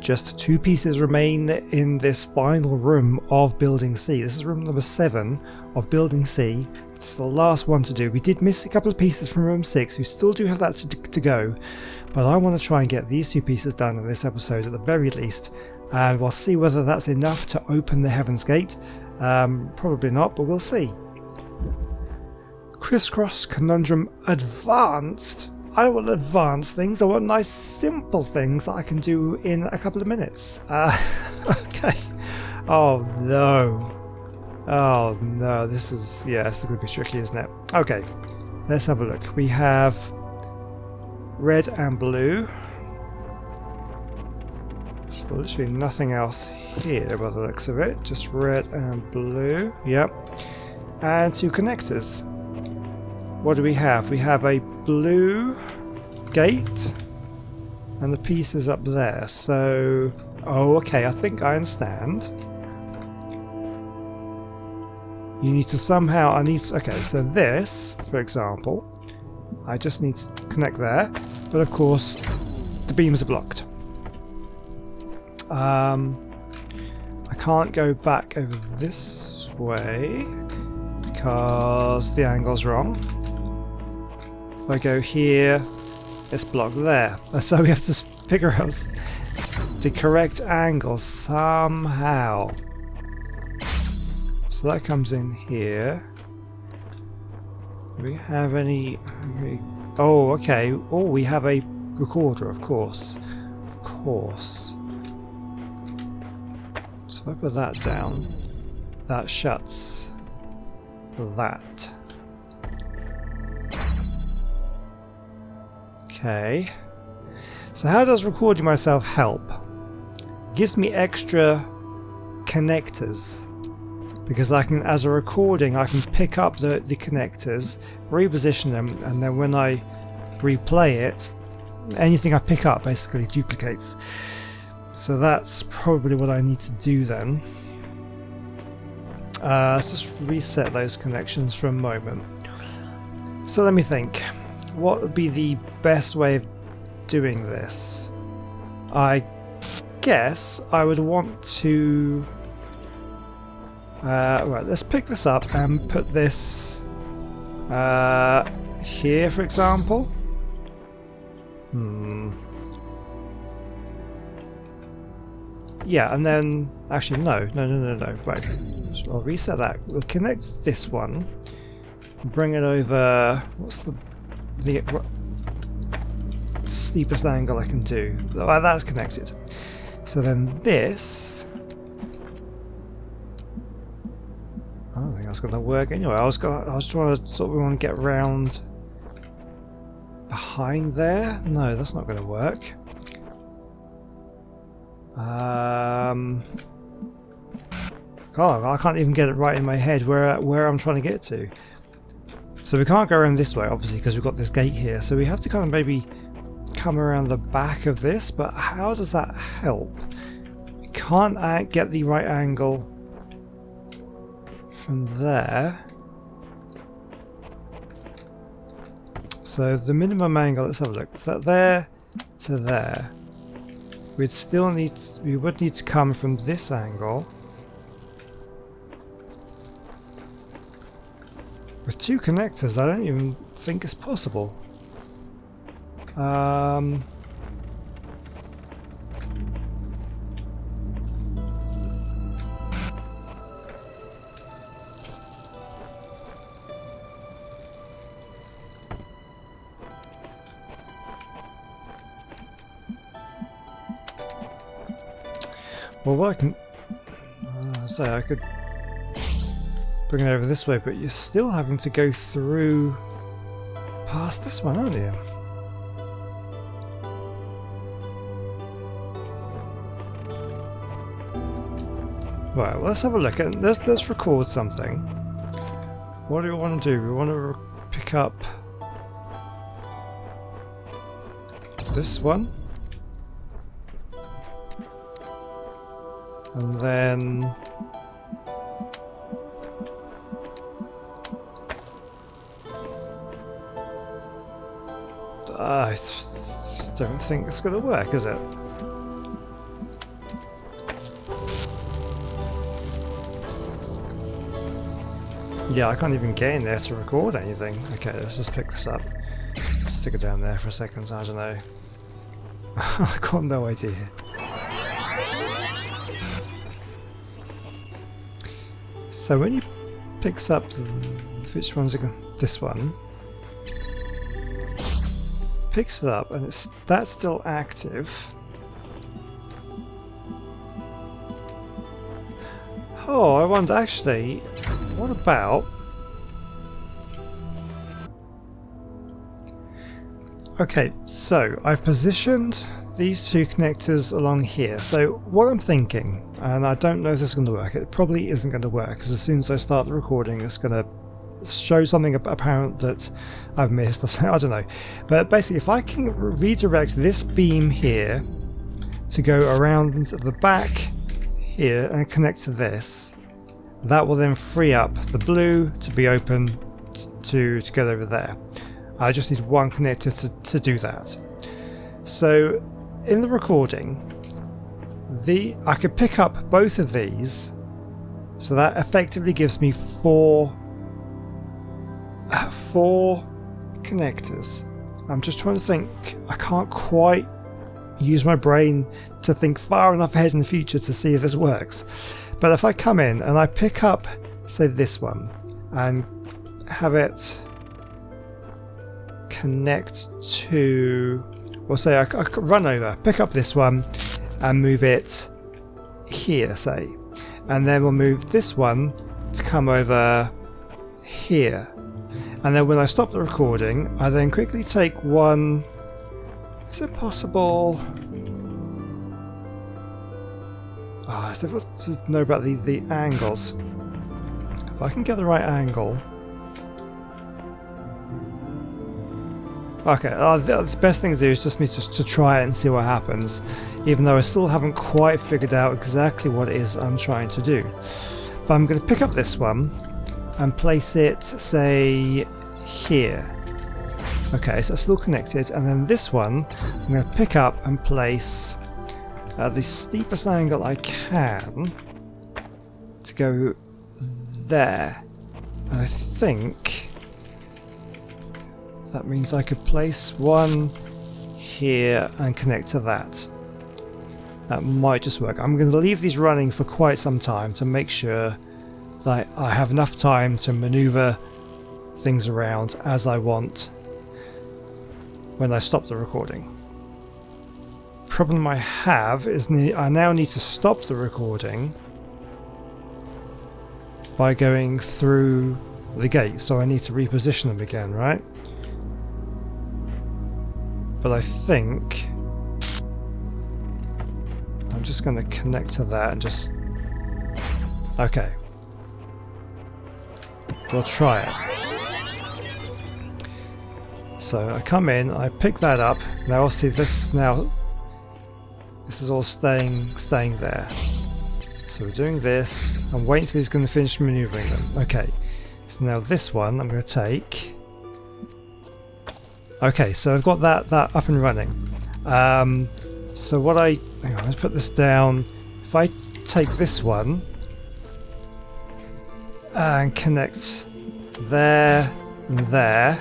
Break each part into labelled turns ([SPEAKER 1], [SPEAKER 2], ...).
[SPEAKER 1] Just 2 pieces remain in this final room of Building C. This is room number 7 of Building C. It's the last one to do. We did miss a couple of pieces from room 6. We still do have that to go. But I want to try and get these 2 pieces done in this episode at the very least. And we'll see whether that's enough to open the Heaven's Gate. Probably not, but we'll see. Crisscross Conundrum Advanced. I will advance things. I want nice simple things that I can do in a couple of minutes. Okay. Oh no. Oh no. This is going to be tricky, isn't it? Okay. Let's have a look. We have red and blue. So literally nothing else here by the looks of it. Just red and blue. Yep. And 2 connectors. What do we have? We have a blue gate and the pieces up there. So, oh, okay, I think I understand. You need to somehow, okay, so this, for example, I just need to connect there, but of course, the beams are blocked. I can't go back over this way because the angle's wrong. If I go here, it's blocked there. So we have to figure out the correct angle somehow. So that comes in here. Do we have any... Oh, okay. Oh, we have a recorder, of course. Of course. So if I put that down, that shuts that. Okay, so how does recording myself help? It gives me extra connectors because I can, as a recording, I can pick up the connectors, reposition them, and then when I replay it, anything I pick up basically duplicates. So that's probably what I need to do then. Let's just reset those connections for a moment. So let me think. What would be the best way of doing this? I guess I would want to... right, let's pick this up and put this here, for example. Yeah, and then... Actually, no. Right, I'll reset that. We'll connect this one. Bring it over... What's the steepest angle I can do? Oh, that's connected. So then this... I don't think that's going to work anyway. I was trying to sort of want to get round behind there. No, that's not going to work. God, I can't even get it right in my head where I'm trying to get to. So we can't go around this way, obviously, because we've got this gate here. So we have to kind of maybe come around the back of this, but how does that help? We can't get the right angle from there. So the minimum angle, let's have a look. From there to there. We would need to come from this angle. With 2 connectors, I don't even think it's possible. Well, what I can say, I could bring it over this way, but you're still having to go through past this one, aren't you? Right, well, let's have a look at let's record something. What do we want to do? We want to pick up this one. And then I don't think it's going to work, is it? Yeah, I can't even get in there to record anything. Okay, let's just pick this up. Stick it down there for a second, I don't know. I got no idea. So when he picks up, which one's it? This one. Picks it up and that's still active. Oh, I wonder actually, what about... Okay, so I've positioned these two connectors along here. So what I'm thinking, and I don't know if this is going to work, it probably isn't going to work because as soon as I start the recording it's going to show something apparent that I've missed or something, I don't know. But basically if I can redirect this beam here to go around into the back here and connect to this, that will then free up the blue to be open to get over there. I just need one connector to do that. So in the recording, I could pick up both of these, so that effectively gives me four connectors. I'm just trying to think. I can't quite use my brain to think far enough ahead in the future to see if this works. But if I come in and I pick up, say this one, and have it connect to, or say I could run over, pick up this one and move it here, say, and then we'll move this one to come over here, and then when I stop the recording I then quickly take one. Is it possible? It's difficult to know about the angles. If I can get the right angle. Okay, the best thing to do is just me to try it and see what happens, even though I still haven't quite figured out exactly what it is I'm trying to do. But I'm going to pick up this one and place it, say, here. Okay, so it's still connected, and then this one I'm going to pick up and place at the steepest angle I can to go there. And I think that means I could place one here and connect to that. That might just work. I'm going to leave these running for quite some time to make sure that I have enough time to maneuver things around as I want when I stop the recording. Problem I have is I now need to stop the recording by going through the gate, so I need to reposition them again, right? But I think I'm just going to connect to that and just... Okay. We'll try it. So I come in, I pick that up. Now obviously this is all staying there. So we're doing this and wait until he's going to finish maneuvering them. Okay. So now this one I'm going to take. Okay, so I've got that up and running. So what hang on, let's put this down. If I take this one and connect there and there.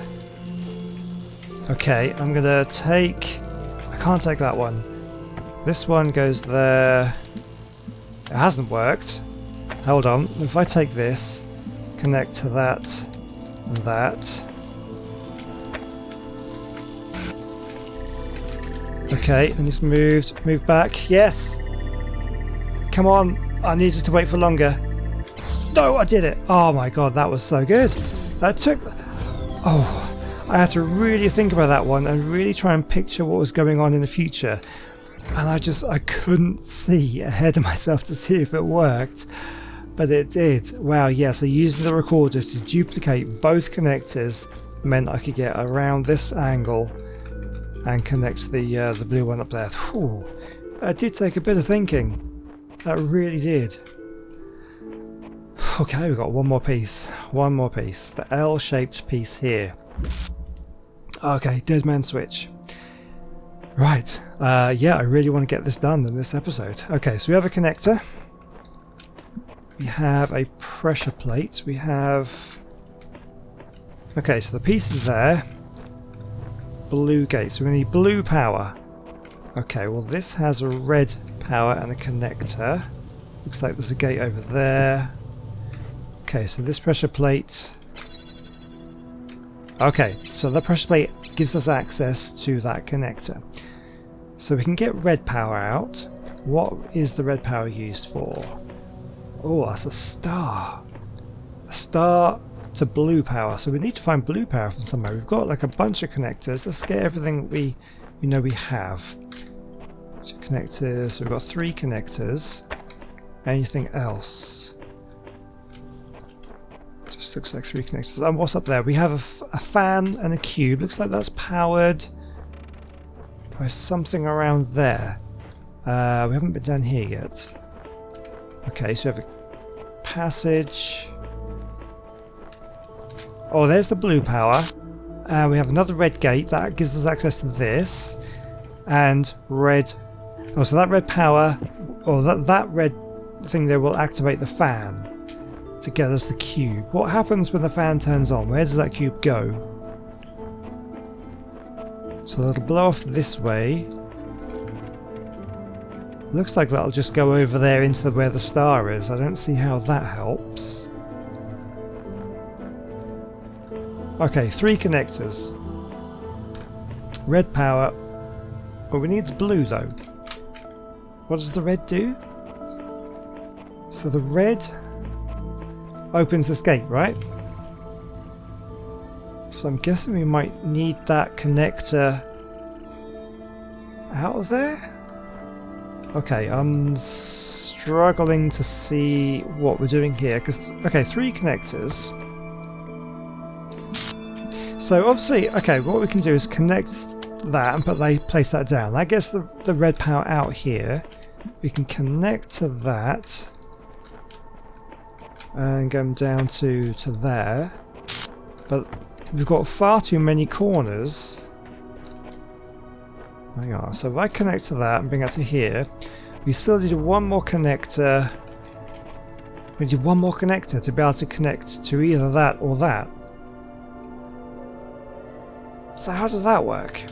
[SPEAKER 1] Okay, I'm gonna take... I can't take that one. This one goes there. It hasn't worked. Hold on. If I take this, connect to that and that. Okay, and it's moved back. Yes! Come on! I needed to wait for longer. No, I did it! Oh my god, that was so good! That took... Oh, I had to really think about that one and really try and picture what was going on in the future. And I couldn't see ahead of myself to see if it worked. But it did. Wow, yeah, so using the recorder to duplicate both connectors meant I could get around this angle and connect the blue one up there. Whew. That did take a bit of thinking. That really did. Okay, we've got one more piece. One more piece. The L-shaped piece here. Okay, dead man switch. Right. Yeah, I really want to get this done in this episode. Okay, so we have a connector. We have a pressure plate. We have Okay, so the piece is there. Blue gate, so we need blue power. Okay, well this has a red power and a connector. Looks like there's a gate over there. Okay, so this pressure plate... Okay, so the pressure plate gives us access to that connector. So we can get red power out. What is the red power used for? Oh, that's a star. A star to blue power. So we need to find blue power from somewhere. We've got like a bunch of connectors. Let's get everything we know we have. So connectors, so we've got 3 connectors. Anything else? Just looks like 3 connectors. And what's up there? We have a fan and a cube. Looks like that's powered by something around there. We haven't been down here yet. Okay, so we have a passage. Oh, there's the blue power. We have another red gate that gives us access to this. And red. Oh, so that red power, or that red thing there will activate the fan to get us the cube. What happens when the fan turns on? Where does that cube go? So that'll blow off this way. Looks like that'll just go over there into where the star is. I don't see how that helps. Okay, 3 connectors. Red power. Well, we need the blue though. What does the red do? So the red opens this gate, right? So I'm guessing we might need that connector out of there? Okay, I'm struggling to see what we're doing here. Because, okay, 3 connectors. So obviously, okay, what we can do is connect that and place that down. That gets the red power out here. We can connect to that and go down to there. But we've got far too many corners. Hang on, so if I connect to that and bring it to here, we still need one more connector. We need one more connector to be able to connect to either that or that. So how does that work?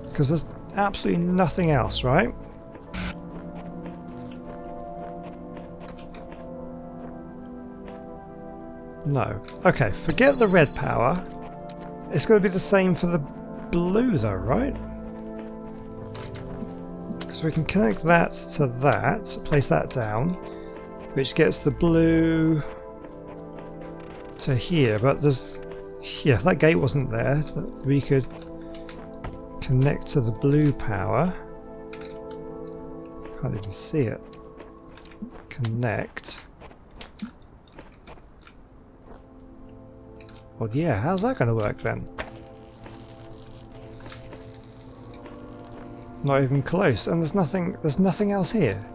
[SPEAKER 1] Because there's absolutely nothing else, right? No. Okay, forget the red power. It's going to be the same for the blue though, right? So we can connect that to that, place that down, which gets the blue to here, but there's... Yeah, if that gate wasn't there, we could connect to the blue power. Can't even see it. Connect. Well, yeah, how's that going to work then? Not even close, and there's nothing else here.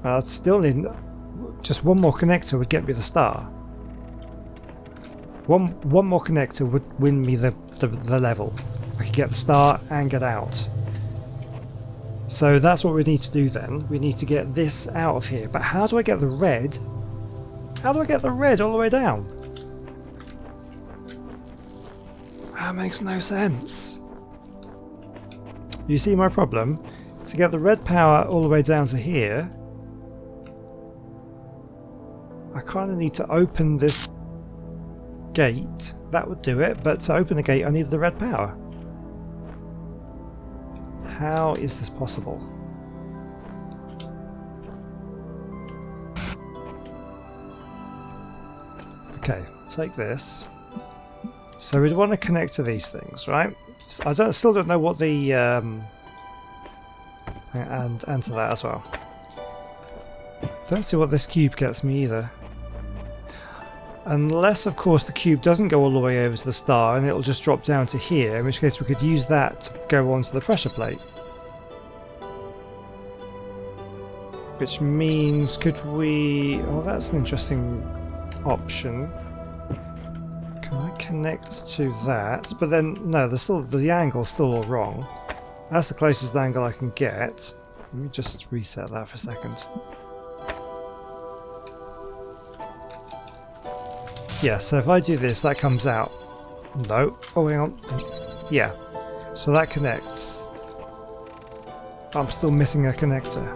[SPEAKER 1] I'd still need just one more connector would get me the star. One more connector would win me the level. I could get the star and get out. So that's what we need to do then. We need to get this out of here. But how do I get the red? How do I get the red all the way down? That makes no sense. You see my problem? To get the red power all the way down to here, I kind of need to open this gate. That would do it, but to open the gate I need the red power. How is this possible? Okay, take this. So we'd want to connect to these things, right? I still don't know what the and to that as well. Don't see what this cube gets me either. Unless, of course, the cube doesn't go all the way over to the star and it'll just drop down to here, in which case we could use that to go onto the pressure plate. Which means, could we... Oh, that's an interesting option. Can I connect to that? But then, no, the angle's still all wrong. That's the closest angle I can get. Let me just reset that for a second. Yeah, so if I do this, that comes out. No. Oh, hang on. Yeah. So that connects. I'm still missing a connector.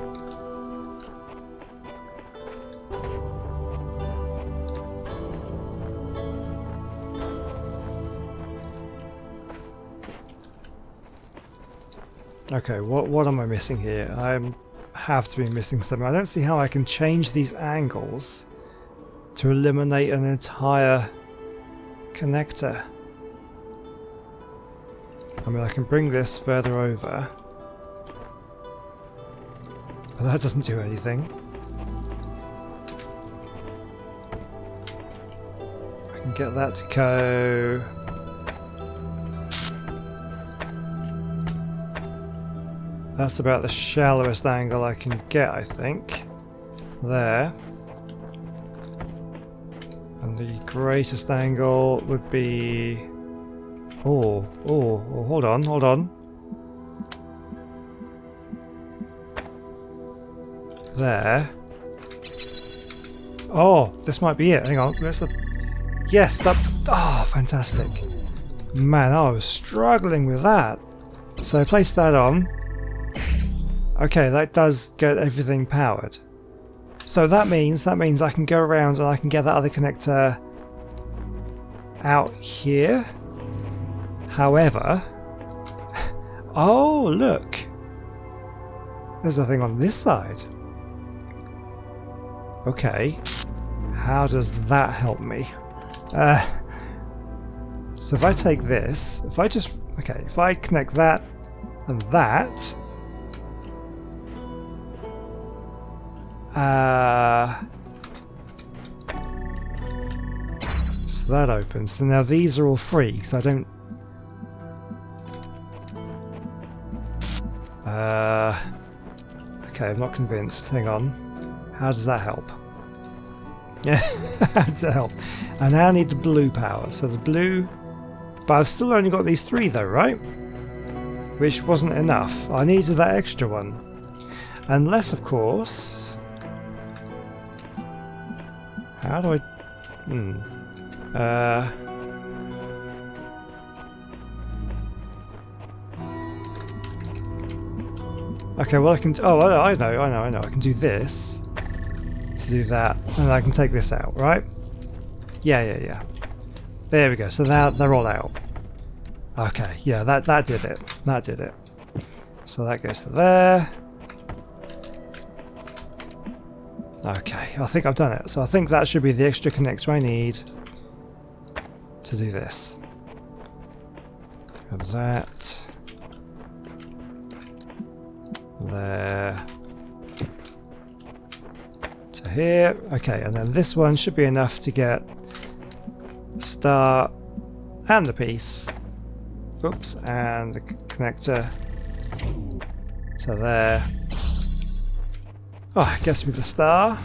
[SPEAKER 1] Okay, what am I missing here? I have to be missing something. I don't see how I can change these angles to eliminate an entire connector. I mean, I can bring this further over, but that doesn't do anything. I can get that to go. That's about the shallowest angle I can get, I think. There. And the greatest angle would be... Oh, hold on. There. Oh, this might be it. Hang on. Yes, that... Oh, fantastic. Man, I was struggling with that. So place that on. Okay, that does get everything powered. So that means I can go around and I can get that other connector out here. However, oh look, there's a thing on this side. Okay, how does that help me? So if I take this, if I connect that and that, so that opens. So now these are all free, so I don't. Okay, I'm not convinced. Hang on. How does that help? Yeah, how does that help? I now need the blue power. So the blue. But I've still only got these 3 though, right? Which wasn't enough. I needed that extra one. Unless, of course. How do I... Okay, well I can... Oh, I know. I can do this to do that, and I can take this out, right? Yeah. There we go. So now they're all out. Okay, yeah, that did it. That did it. So that goes to there. Okay, I think I've done it. So I think that should be the extra connector I need to do this. Grab that. There. To here. Okay, and then this one should be enough to get the star and the piece. Oops, and the connector to there. Oh, gets me the star.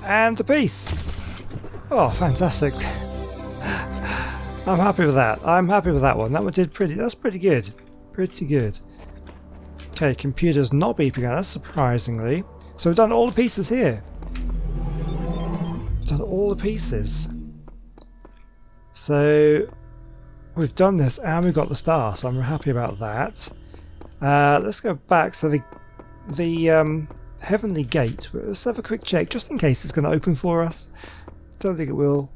[SPEAKER 1] And the piece. Oh, fantastic. I'm happy with that. I'm happy with that one. That one did that's pretty good. Pretty good. Okay, computer's not beeping at us, surprisingly. So we've done all the pieces here. We've done all the pieces. So we've done this and we've got the star, so I'm happy about that. Let's go back. So the heavenly gate. Let's have a quick check, just in case it's going to open for us. Don't think it will.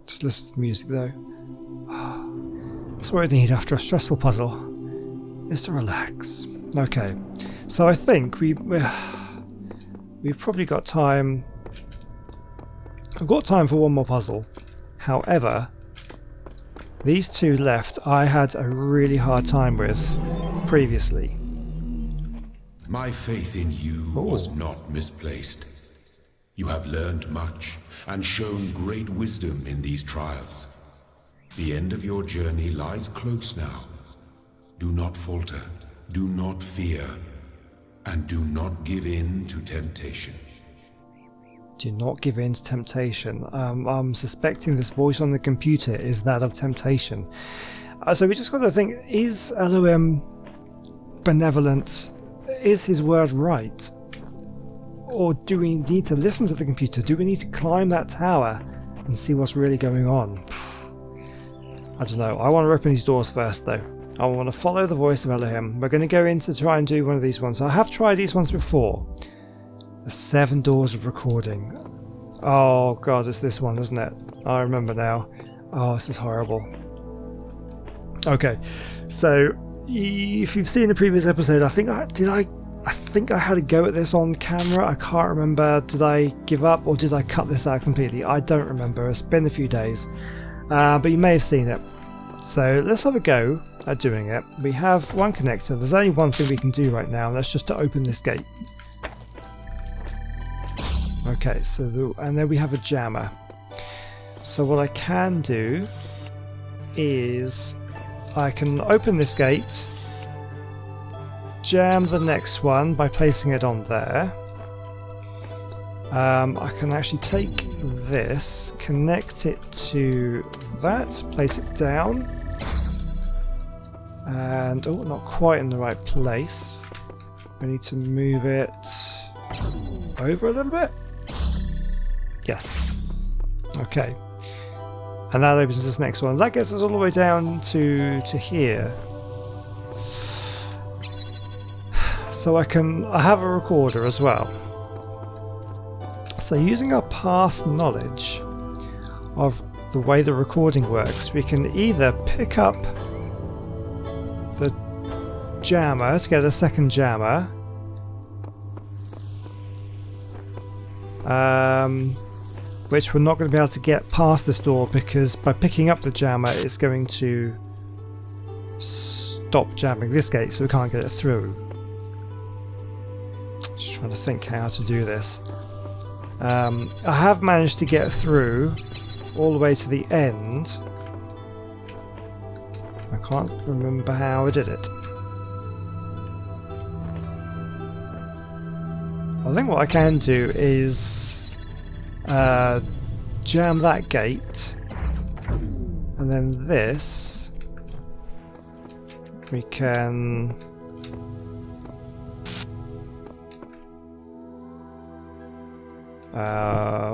[SPEAKER 1] Just listen to the music though. That's what I need after a stressful puzzle, is to relax. Okay, so I think we've probably got time. I've got time for one more puzzle. However, these 2 left I had a really hard time with previously.
[SPEAKER 2] My faith in you was not misplaced. You have learned much and shown great wisdom in these trials. The end of your journey lies close now. Do not falter, do not fear, and do not give in to temptation.
[SPEAKER 1] Do not give in to temptation. I'm suspecting this voice on the computer is that of temptation. So we just got to think, is LOM benevolent? Is his word right? Or do we need to listen to the computer? Do we need to climb that tower and see what's really going on? I don't know. I want to open these doors first though. I want to follow the voice of Elohim. We're going to go in to try and do one of these ones. I have tried these ones before. The 7 doors of recording. Oh god, it's this one, isn't it? I remember now. Oh, this is horrible. Okay, so if you've seen the previous episode, I think I had a go at this on camera. I can't remember. Did I give up or did I cut this out completely? I don't remember. It's been a few days, but you may have seen it. So let's have a go at doing it. We have one connector. There's only one thing we can do right now, and that's just to open this gate. Okay, so and then we have a jammer. So what I can do is I can open this gate, jam the next one by placing it on there. I can actually take this, connect it to that, place it down, and oh, not quite in the right place. We need to move it over a little bit. Yes. Okay. And that opens this next one. That gets us all the way down to here. So I have a recorder as well. So using our past knowledge of the way the recording works, we can either pick up the jammer to get a second jammer, which we're not going to be able to get past this door because by picking up the jammer it's going to stop jamming this gate, so we can't get it through. Just trying to think how to do this. I have managed to get through all the way to the end. I can't remember how I did it. I think what I can do is jam that gate, and then this we can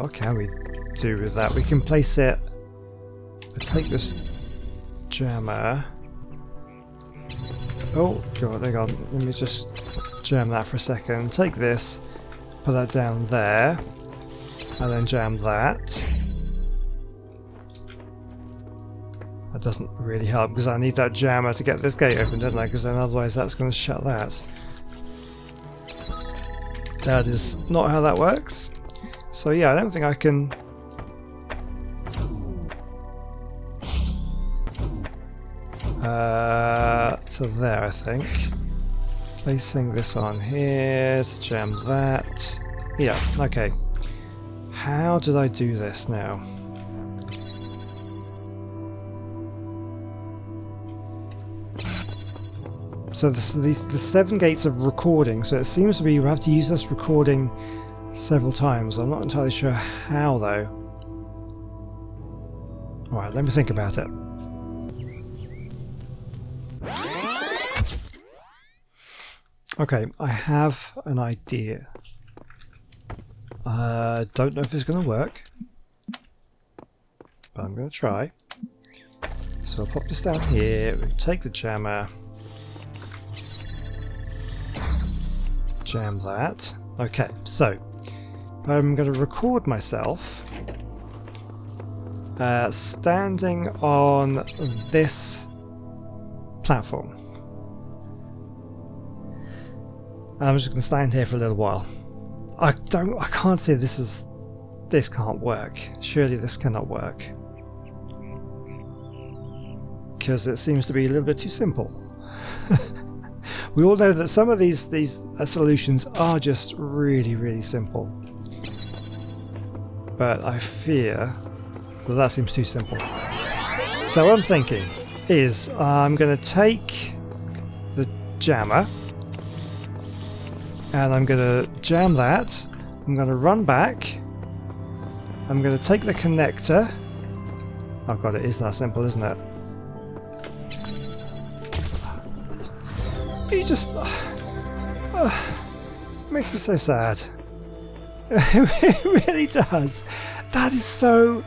[SPEAKER 1] what can we do with that? We can place it, take this jammer. Oh god, hang on, let me just jam that for a second. Take this, put that down there, and then jam that. That doesn't really help because I need that jammer to get this gate open, don't I? Because then otherwise that's going to shut that. That is not how that works. So yeah, I don't think I can... to there, I think. Placing this on here to jam that. Yeah, okay. How did I do this now? So the 7 gates of recording, so it seems to be you have to use this recording several times. I'm not entirely sure how though. Alright, let me think about it. Okay, I have an idea. Don't know if it's going to work, but I'm going to try. So I'll pop this down here, we'll take the jammer, jam that. Okay, so I'm going to record myself standing on this platform. I'm just going to stand here for a little while. I can't see this can't work. Surely this cannot work. Because it seems to be a little bit too simple. We all know that some of these solutions are just really, really simple. But I fear that seems too simple. So what I'm thinking is I'm going to take the jammer and I'm going to jam that. I'm going to run back. I'm going to take the connector. Oh god, it is that simple, isn't it? You just... makes me so sad. It really does. That is so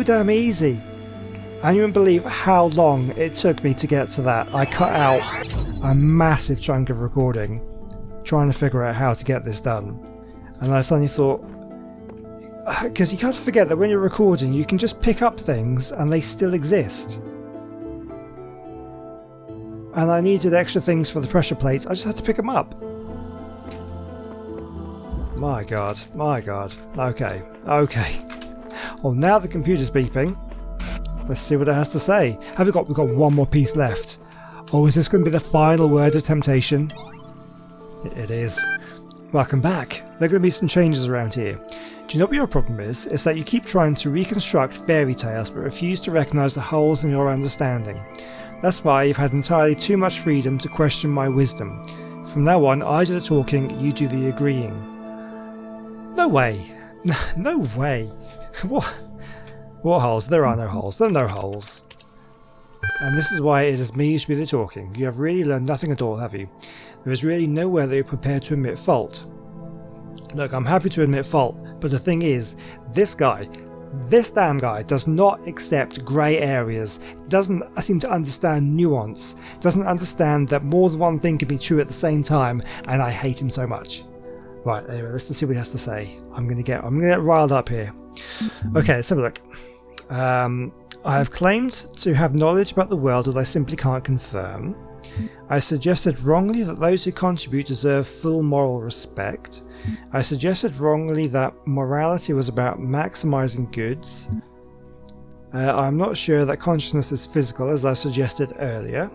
[SPEAKER 1] damn easy. I don't even believe how long it took me to get to that. I cut out a massive chunk of recording trying to figure out how to get this done. And I suddenly thought, because you can't forget that when you're recording you can just pick up things and they still exist. And I needed extra things for the pressure plates, I just had to pick them up. My god, okay. Oh, now the computer's beeping. Let's see what it has to say. We've got one more piece left. Oh, is this going to be the final word of temptation? It is. Welcome back. There are going to be some changes around here. Do you know what your problem is? It's that you keep trying to reconstruct fairy tales but refuse to recognise the holes in your understanding. That's why you've had entirely too much freedom to question my wisdom. From now on, I do the talking, you do the agreeing. No way. No way. What holes? There are no holes. There are no holes. And this is why it is me who should be the talking. You have really learned nothing at all, have you? There is really nowhere that you're prepared to admit fault. Look, I'm happy to admit fault, but the thing is, this damn guy does not accept grey areas, doesn't seem to understand nuance, doesn't understand that more than one thing can be true at the same time, and I hate him so much. Right, anyway, let's see what he has to say. I'm gonna get riled up here. Okay, let's have a look. I have claimed to have knowledge about the world that I simply can't confirm. I suggested wrongly that those who contribute deserve full moral respect. I suggested wrongly that morality was about maximising goods. I'm not sure that consciousness is physical, as I suggested earlier.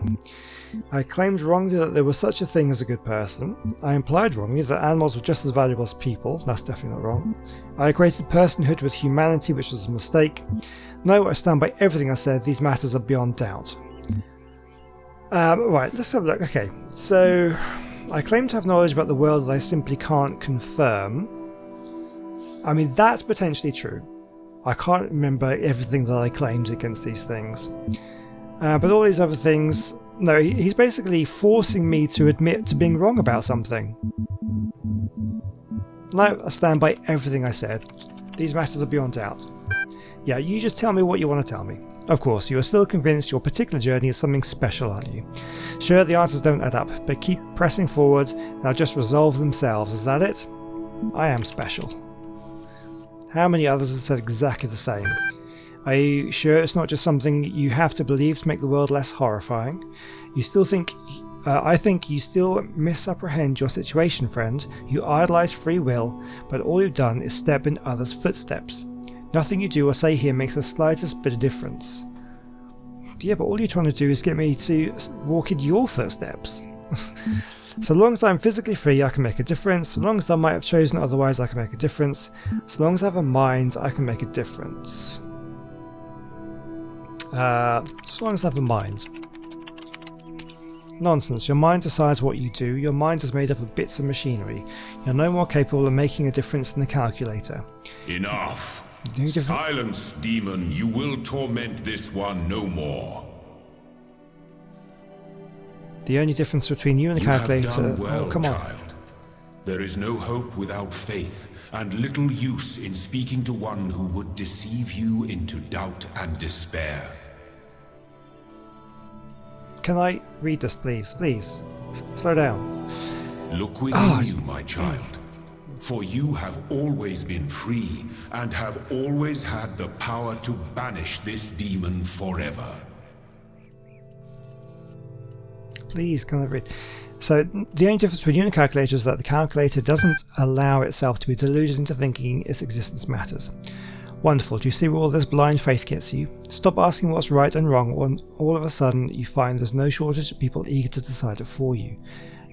[SPEAKER 1] I claimed wrongly that there was such a thing as a good person. I implied wrongly that animals were just as valuable as people. That's definitely not wrong. I equated personhood with humanity, which was a mistake. No, I stand by everything I said. These matters are beyond doubt. Right, let's have a look. Okay, so I claim to have knowledge about the world that I simply can't confirm. I mean, that's potentially true. I can't remember everything that I claimed against these things. But all these other things... No, he's basically forcing me to admit to being wrong about something. No, I stand by everything I said. These matters are beyond doubt. Yeah, you just tell me what you want to tell me. Of course, you are still convinced your particular journey is something special, aren't you? Sure, the answers don't add up, but keep pressing forward and they'll just resolve themselves. Is that it? I am special. How many others have said exactly the same? Are you sure it's not just something you have to believe to make the world less horrifying? You still think... I think you still misapprehend your situation, friend. You idolize free will, but all you've done is step in others' footsteps. Nothing you do or say here makes the slightest bit of difference. Yeah, but all you're trying to do is get me to walk in your footsteps. So long as I'm physically free, I can make a difference. So long as I might have chosen otherwise, I can make a difference. So long as I have a mind, I can make a difference. So long as I have a mind. Nonsense. Your mind decides what you do. Your mind is made up of bits of machinery. You're no more capable of making a difference than a calculator.
[SPEAKER 2] Enough. Silence, demon. You will torment this one no more.
[SPEAKER 1] The only difference between you and the calculator...
[SPEAKER 2] Have done well,
[SPEAKER 1] oh, come on.
[SPEAKER 2] child. There is no hope without faith, and little use in speaking to one who would deceive you into doubt and despair.
[SPEAKER 1] Can I read this, please? Please. Slow down.
[SPEAKER 2] Look within you, my child. For you have always been free, and have always had the power to banish this demon forever.
[SPEAKER 1] Please, can I read? So, the only difference between you and the calculator is that the calculator doesn't allow itself to be deluded into thinking its existence matters. Wonderful. Do you see where all this blind faith gets you? Stop asking what's right and wrong when all of a sudden you find there's no shortage of people eager to decide it for you.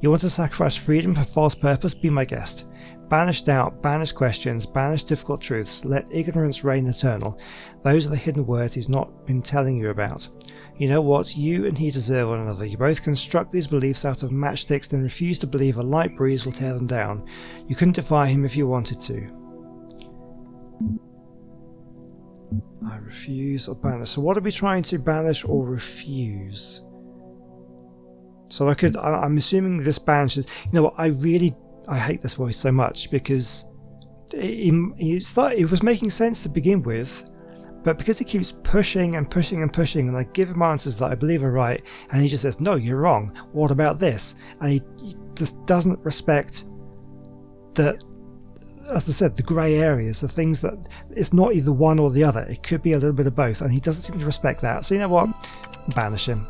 [SPEAKER 1] You want to sacrifice freedom for false purpose? Be my guest. Banish doubt, banish questions, banish difficult truths, let ignorance reign eternal. Those are the hidden words he's not been telling you about. You know what? You and he deserve one another. You both construct these beliefs out of matchsticks, then refuse to believe a light breeze will tear them down. You couldn't defy him if you wanted to. I refuse or banish. So what are we trying to banish or refuse? So I'm assuming this banishes... You know what, I hate this voice so much because it was making sense to begin with, but because he keeps pushing and pushing and pushing, and I give him answers that I believe are right, and he just says, no, you're wrong, what about this? And he just doesn't respect that, as I said, the grey areas, the things that it's not either one or the other, it could be a little bit of both, and he doesn't seem to respect that. So you know what, banish him.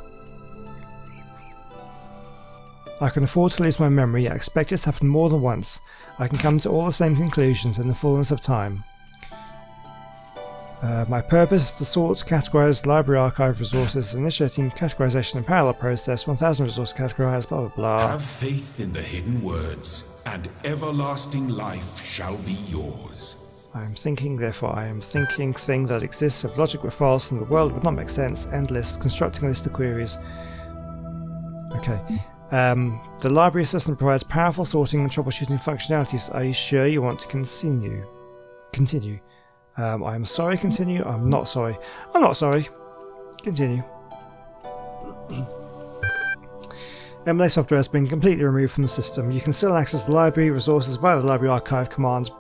[SPEAKER 1] I can afford to lose my memory. I expect it to happen more than once. I can come to all the same conclusions in the fullness of time. My purpose is to sort, categorise library archive resources, initiating categorisation and parallel process, 1000 resource categorised, blah blah blah.
[SPEAKER 2] Have faith in the hidden words, and everlasting life shall be yours.
[SPEAKER 1] I am thinking, therefore I am thinking thing that exists if logic were false and the world would not make sense. Endless, constructing a list of queries. Okay. The library assistant provides powerful sorting and troubleshooting functionalities. Are you sure you want to continue? Continue. I'm sorry, continue. I'm not sorry. I'm not sorry. Continue. MLA software has been completely removed from the system. You can still access the library resources via the library archive commands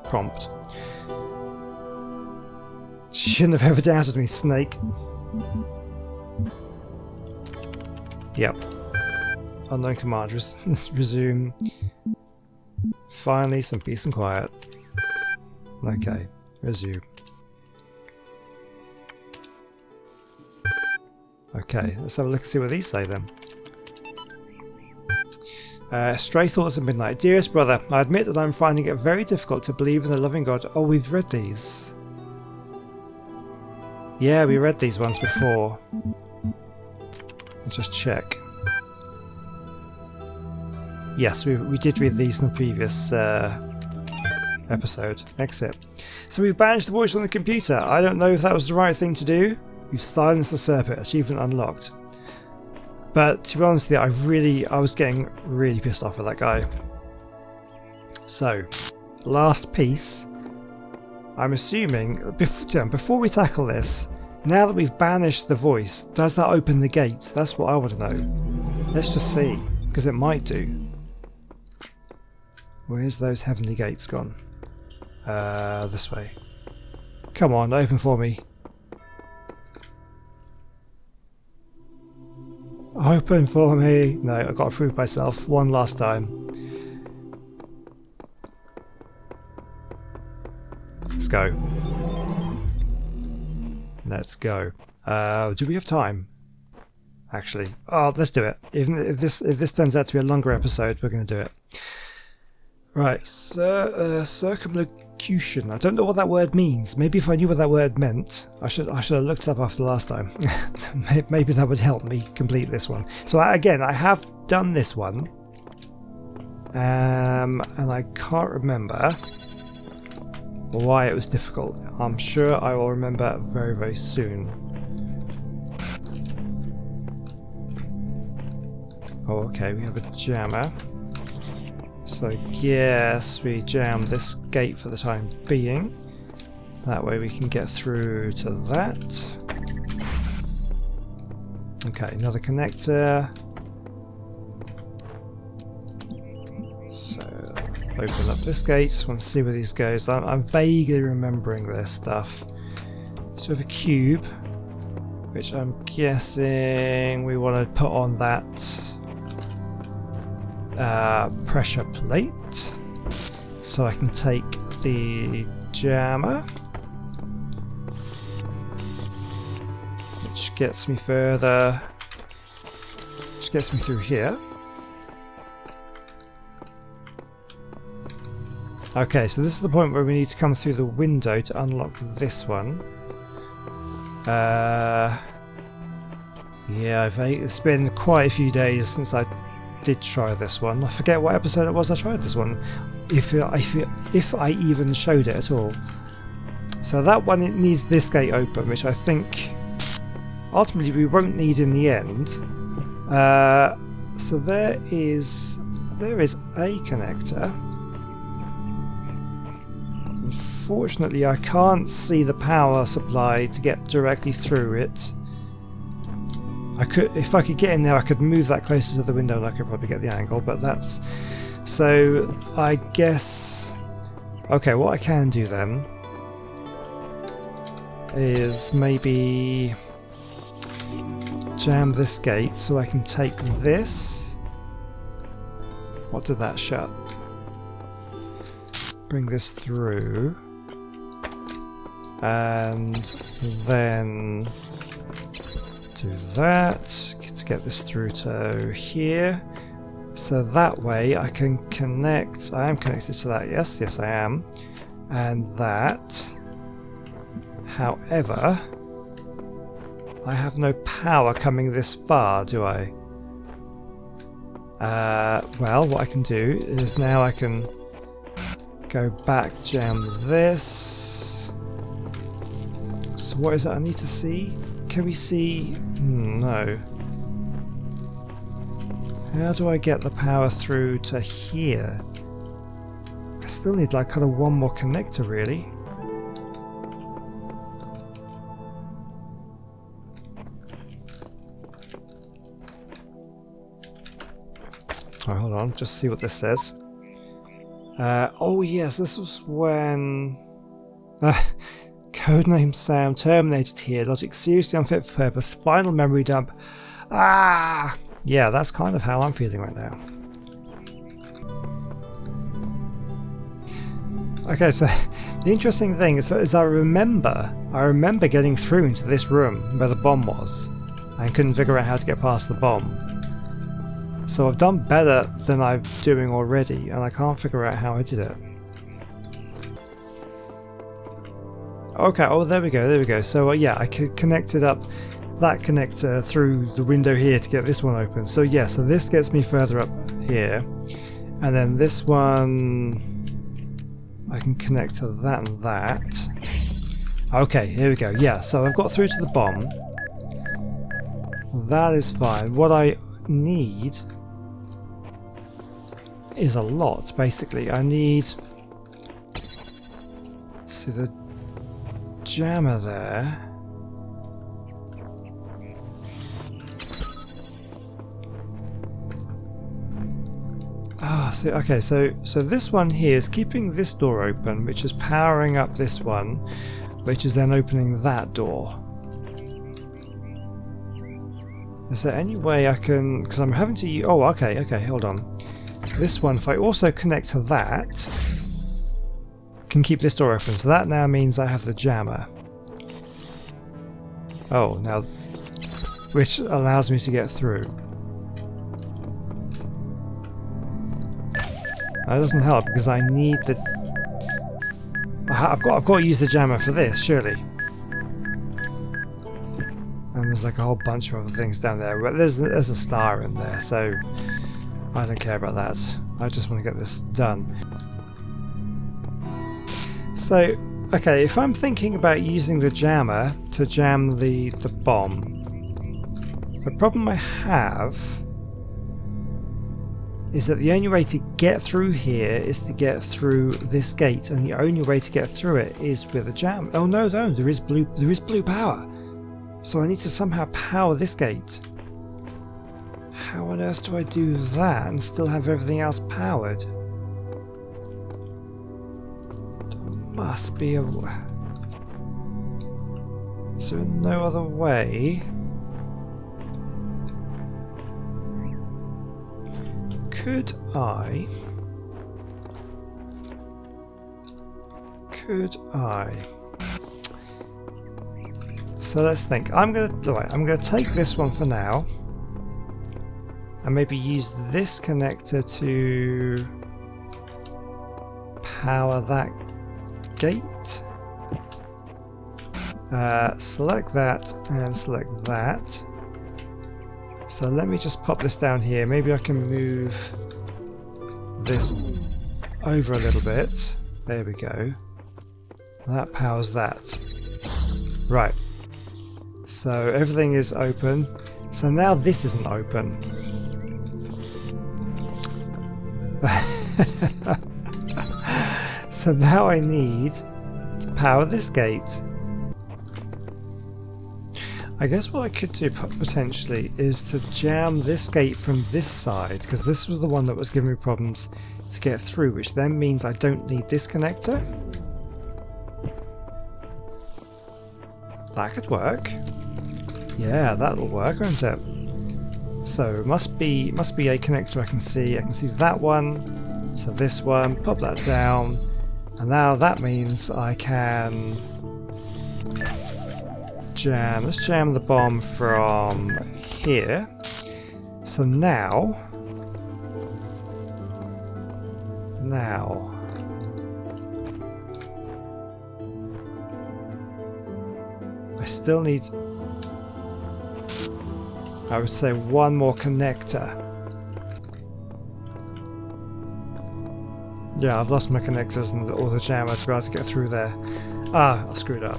[SPEAKER 1] prompt. Shouldn't have ever doubted me, Snake. Yep. Unknown command. Resume. Finally, some peace and quiet. Okay, resume. Okay, let's have a look and see what these say then. Stray Thoughts at Midnight. Dearest brother, I admit that I'm finding it very difficult to believe in a loving God. Oh, we've read these. Yeah, we read these ones before. Let's just check. Yes, we did read these in the previous episode. Exit. So we've banished the voice on the computer. I don't know if that was the right thing to do. We've silenced the Serpent. Achievement unlocked. But to be honest with you, I was getting really pissed off with that guy. So, last piece. I'm assuming, before we tackle this, now that we've banished the voice, does that open the gate? That's what I want to know. Let's just see, because it might do. Where's those heavenly gates gone? This way. Come on, open for me. Open for me! No, I've got to prove myself one last time. Let's go. Let's go. Do we have time? Actually, oh, let's do it. Even if this turns out to be a longer episode, we're going to do it. Right, circumlocution. I don't know what that word means. Maybe if I knew what that word meant, I should have looked it up after last time. Maybe that would help me complete this one. So again, I have done this one, and I can't remember why it was difficult. I'm sure I will remember very, very soon. Oh, okay, we have a jammer. So yes, we jam this gate for the time being. That way we can get through to that. Okay, another connector. So open up this gate. Just want to see where these goes. I'm vaguely remembering this stuff. So we have a cube, which I'm guessing we want to put on that pressure plate, so I can take the jammer, which gets me further, which gets me through here. Okay, so this is the point where we need to come through the window to unlock this one. Yeah, it's been quite a few days since I did try this one. I forget what episode it was I tried this one, if I even showed it at all. So that one, it needs this gate open, which I think ultimately we won't need in the end. So there is a connector. Unfortunately, I can't see the power supply to get directly through it. If I could get in there, I could move that closer to the window and I could probably get the angle, but that's... So I guess Okay, what I can do then is maybe jam this gate so I can take this. What did that shut? Bring this through. And then do that to get this through to here. So that way I can connect. I am connected to that. Yes, I am. And that. However, I have no power coming this far, do I? Well, what I can do is now I can go back, jam this. So what is it I need to see? Can we see? No. How do I get the power through to here? I still need like kind of one more connector really. Alright, hold on, just see what this says. Oh yes, this was when... Codename Sam terminated here. Logic seriously unfit for purpose. Final memory dump. Ah! Yeah, that's kind of how I'm feeling right now. Okay, so the interesting thing is I remember getting through into this room where the bomb was and couldn't figure out how to get past the bomb. So I've done better than I'm doing already, and I can't figure out how I did it. Okay, oh there we go. So yeah, I connected up that connector through the window here to get this one open. So yeah, so this gets me further up here, and then this one I can connect to that and that. Okay, here we go. Yeah, so I've got through to the bomb. That is fine. What I need is a lot, basically. I need... See the jammer there. Ah, see, okay, so this one here is keeping this door open, which is powering up this one, which is then opening that door. Is there any way I can... Because I'm having to use... Oh, okay, hold on. This one, if I also connect to that, can keep this door open. So that now means I have the jammer. Oh, now... Which allows me to get through. That doesn't help because I need the... I've got to use the jammer for this, surely. And there's like a whole bunch of other things down there, but there's a star in there, so I don't care about that. I just want to get this done. So, okay, if I'm thinking about using the jammer to jam the bomb, the problem I have is that the only way to get through here is to get through this gate, and the only way to get through it is with a jam. Oh no, there is blue power. So I need to somehow power this gate. How on earth do I do that and still have everything else powered? There must be a... Is there no other way? Could I... So let's think. I'm gonna take this one for now, and maybe use this connector to power that gate. Select that and select that. So let me just pop this down here. Maybe I can move this over a little bit. There we go. That powers that. Right. So everything is open. So now this isn't open. So now I need to power this gate. I guess what I could do potentially is to jam this gate from this side, because this was the one that was giving me problems to get through, which then means I don't need this connector. That could work. Yeah, that'll work, won't it? So must be a connector I can see. I can see that one. So this one, pop that down, and now that means I can jam. Let's jam the bomb from here. So now I still need, I would say, one more connector. Yeah, I've lost my connectors and all the jammer to be able to get through there. Ah, I screwed up.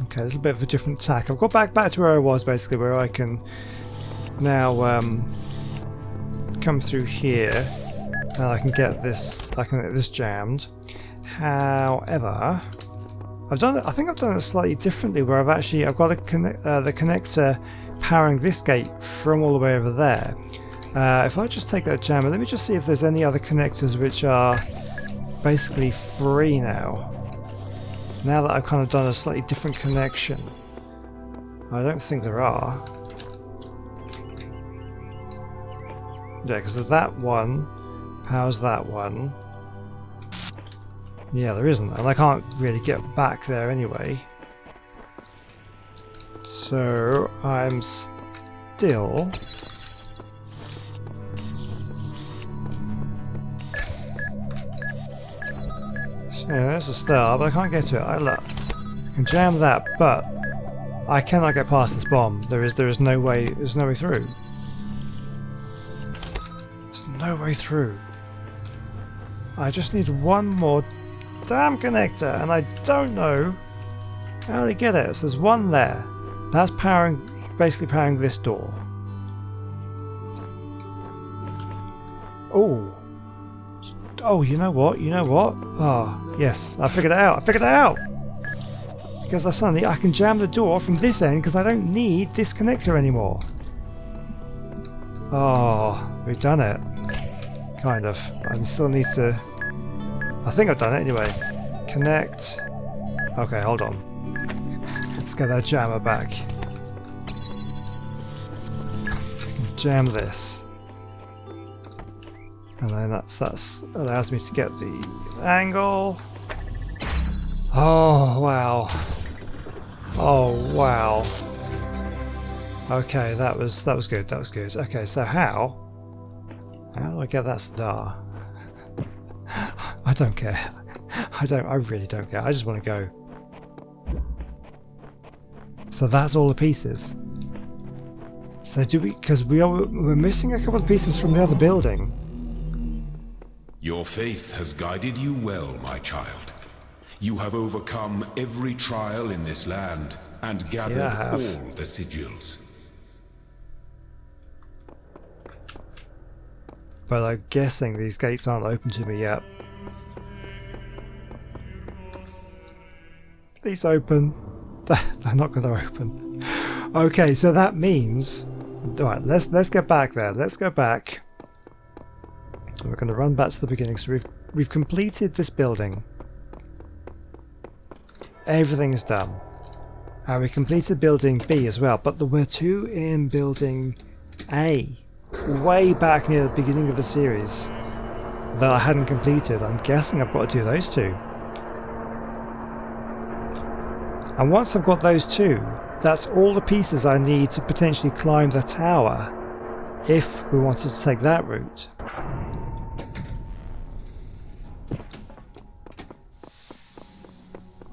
[SPEAKER 1] Okay, a little bit of a different tack. I've got back to where I was, basically, where I can now come through here, and I can get this. I can get this jammed. However, I've done it. I think I've done it slightly differently, where I've got the connector powering this gate from all the way over there. If I just take that jammer, let me just see if there's any other connectors which are basically free now. Now that I've kind of done a slightly different connection. I don't think there are. Yeah, because that one powers that one. Yeah, there isn't, and I can't really get back there anyway. So I'm still... Yeah, there's a star, but I can't get to it. I can jam that, but I cannot get past this bomb. There is no way. There's no way through. There's no way through. I just need one more damn connector, and I don't know how to get it. So there's one there. That's basically powering this door. Oh. Oh, you know what? Oh, yes, I figured it out. Because I can jam the door from this end because I don't need this connector anymore. Oh, we've done it. Kind of. I still need to... I think I've done it anyway. Connect. Okay, hold on. Let's get that jammer back. Jam this. And then that allows me to get the angle. Oh wow! Oh wow! Okay, that was good. That was good. Okay, so how do I get that star? I don't care. I really don't care. I just want to go. So that's all the pieces. So do we? Because we're missing a couple of pieces from the other building.
[SPEAKER 2] Your faith has guided you well, my child. You have overcome every trial in this land and gathered all the sigils.
[SPEAKER 1] But I'm guessing these gates aren't open to me yet. Please open. They're not going to open. Okay, so that means... Alright, let's get back there. Let's go back. We're going to run back to the beginning. So we've completed this building. Everything is done. And we completed building B as well. But there were two in building A. Way back near the beginning of the series. That I hadn't completed. I'm guessing I've got to do those two. And once I've got those two, that's all the pieces I need to potentially climb the tower. If we wanted to take that route.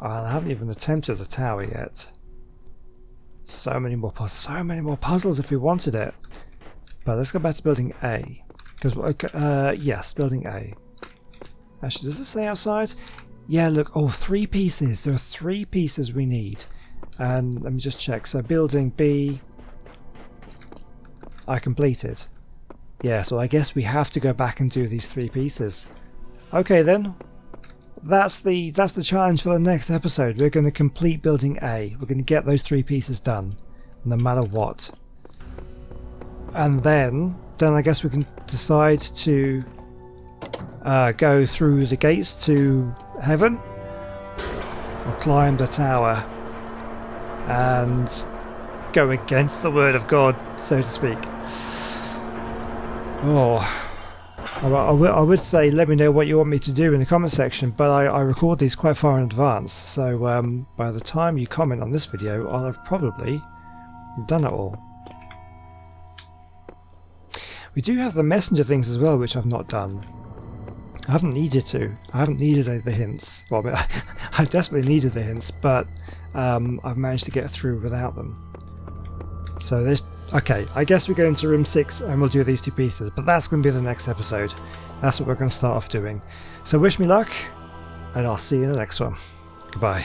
[SPEAKER 1] I haven't even attempted the tower yet. So many more puzzles if we wanted it. But let's go back to building A. Because yes, building A. Actually, does it say outside? Yeah, look. Oh, 3 pieces. There are 3 pieces we need. And let me just check. So building B, I completed. Yeah, so I guess we have to go back and do these 3 pieces. Okay then. That's the challenge for the next episode. We're going to complete building A. We're going to get those 3 pieces done, no matter what. And then I guess we can decide to go through the gates to heaven, or climb the tower and go against the word of God, so to speak. Oh, I would say let me know what you want me to do in the comment section, but I record these quite far in advance, so by the time you comment on this video I'll have probably done it all. We do have the messenger things as well, which I've not done. I haven't needed to. I haven't needed the hints. Well, I desperately needed the hints, but I've managed to get through without them. So there's... Okay, I guess we go into room 6 and we'll do these 2 pieces, but that's going to be the next episode. That's what we're going to start off doing. So wish me luck, and I'll see you in the next one. Goodbye.